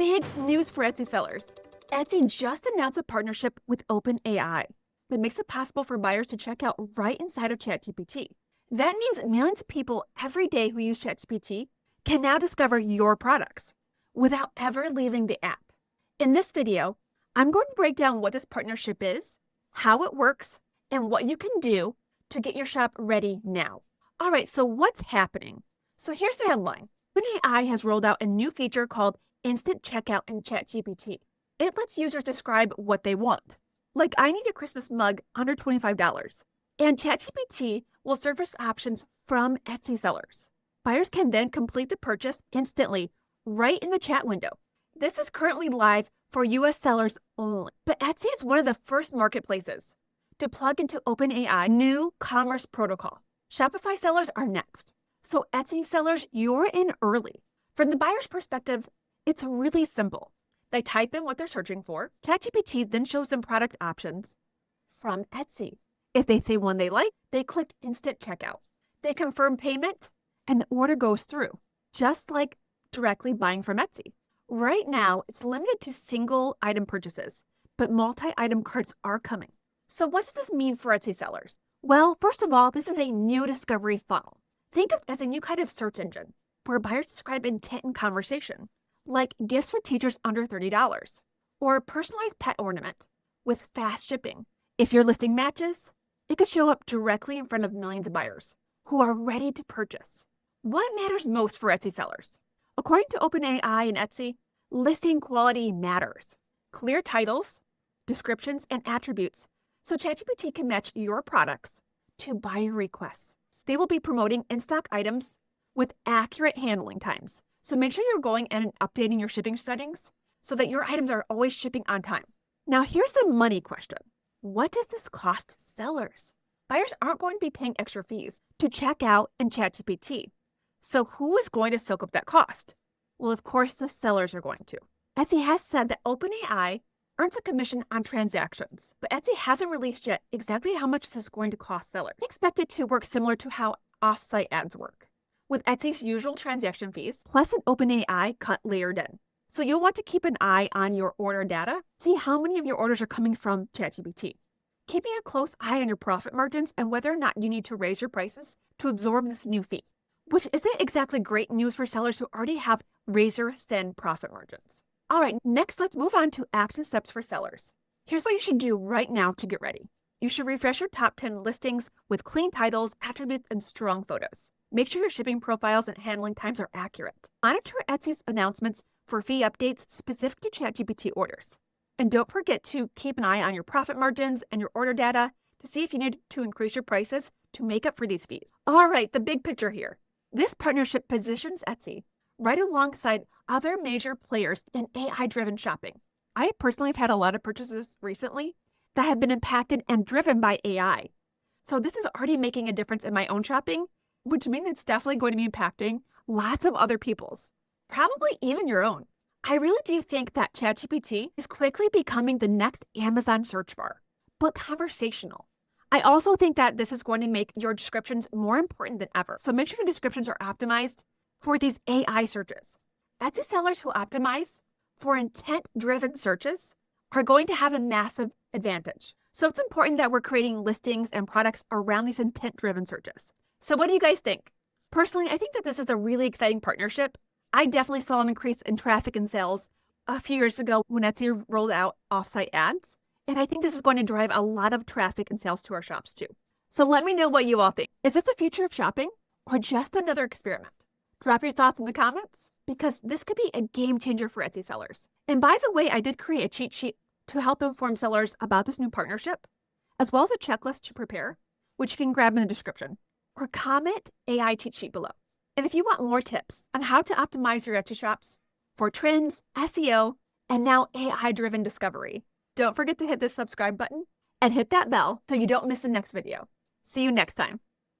Big news for Etsy sellers. Etsy just announced a partnership with OpenAI that makes it possible for buyers to check out right inside of ChatGPT. That means millions of people every day who use ChatGPT can now discover your products without ever leaving the app. In this video, I'm going to break down what this partnership is, how it works, and what you can do to get your shop ready now. All right, so what's happening? So here's the headline. OpenAI has rolled out a new feature called Instant Checkout in ChatGPT. It lets users describe what they want. Like, I need a Christmas mug under $25. And ChatGPT will surface options from Etsy sellers. Buyers can then complete the purchase instantly, right in the chat window. This is currently live for US sellers only. But Etsy is one of the first marketplaces to plug into OpenAI new commerce protocol. Shopify sellers are next. So Etsy sellers, you're in early. From the buyer's perspective, it's really simple. They type in what they're searching for. ChatGPT then shows them product options from Etsy. If they say one they like, they click Instant Checkout. They confirm payment, and the order goes through, just like directly buying from Etsy. Right now, it's limited to single item purchases, but multi-item carts are coming. So what does this mean for Etsy sellers? Well, first of all, this is a new discovery funnel. Think of it as a new kind of search engine where buyers describe intent in conversation, like gifts for teachers under $30, or a personalized pet ornament with fast shipping. If your listing matches, it could show up directly in front of millions of buyers who are ready to purchase. What matters most for Etsy sellers? According to OpenAI and Etsy, listing quality matters. Clear titles, descriptions, and attributes so ChatGPT can match your products to buyer requests. They will be promoting in-stock items with accurate handling times. So make sure you're going in and updating your shipping settings so that your items are always shipping on time. Now, here's the money question. What does this cost sellers? Buyers aren't going to be paying extra fees to check out in ChatGPT. So who is going to soak up that cost? Well, of course, the sellers are going to. Etsy has said that OpenAI earns a commission on transactions, but Etsy hasn't released yet exactly how much this is going to cost sellers. I expect it to work similar to how off-site ads work, with Etsy's usual transaction fees, plus an OpenAI cut layered in. So you'll want to keep an eye on your order data, see how many of your orders are coming from ChatGPT. Keeping a close eye on your profit margins and whether or not you need to raise your prices to absorb this new fee, which isn't exactly great news for sellers who already have razor-thin profit margins. All right, next let's move on to action steps for sellers. Here's what you should do right now to get ready. You should refresh your top 10 listings with clean titles, attributes, and strong photos. Make sure your shipping profiles and handling times are accurate. Monitor Etsy's announcements for fee updates specific to ChatGPT orders. And don't forget to keep an eye on your profit margins and your order data to see if you need to increase your prices to make up for these fees. All right, the big picture here. This partnership positions Etsy right alongside other major players in AI-driven shopping. I personally have had a lot of purchases recently that have been impacted and driven by AI. So this is already making a difference in my own shopping, which means it's definitely going to be impacting lots of other people's, probably even your own. I really do think that ChatGPT is quickly becoming the next Amazon search bar, but conversational. I also think that this is going to make your descriptions more important than ever. So make sure your descriptions are optimized for these AI searches. Etsy sellers who optimize for intent-driven searches are going to have a massive advantage. So it's important that we're creating listings and products around these intent-driven searches. So what do you guys think? Personally, I think that this is a really exciting partnership. I definitely saw an increase in traffic and sales a few years ago when Etsy rolled out off-site ads. And I think this is going to drive a lot of traffic and sales to our shops too. So let me know what you all think. Is this the future of shopping or just another experiment? Drop your thoughts in the comments because this could be a game changer for Etsy sellers. And by the way, I did create a cheat sheet to help inform sellers about this new partnership, as well as a checklist to prepare, which you can grab in the description, or comment AI cheat sheet below. And if you want more tips on how to optimize your Etsy shops for trends, SEO, and now AI-driven discovery, don't forget to hit the subscribe button and hit that bell so you don't miss the next video. See you next time.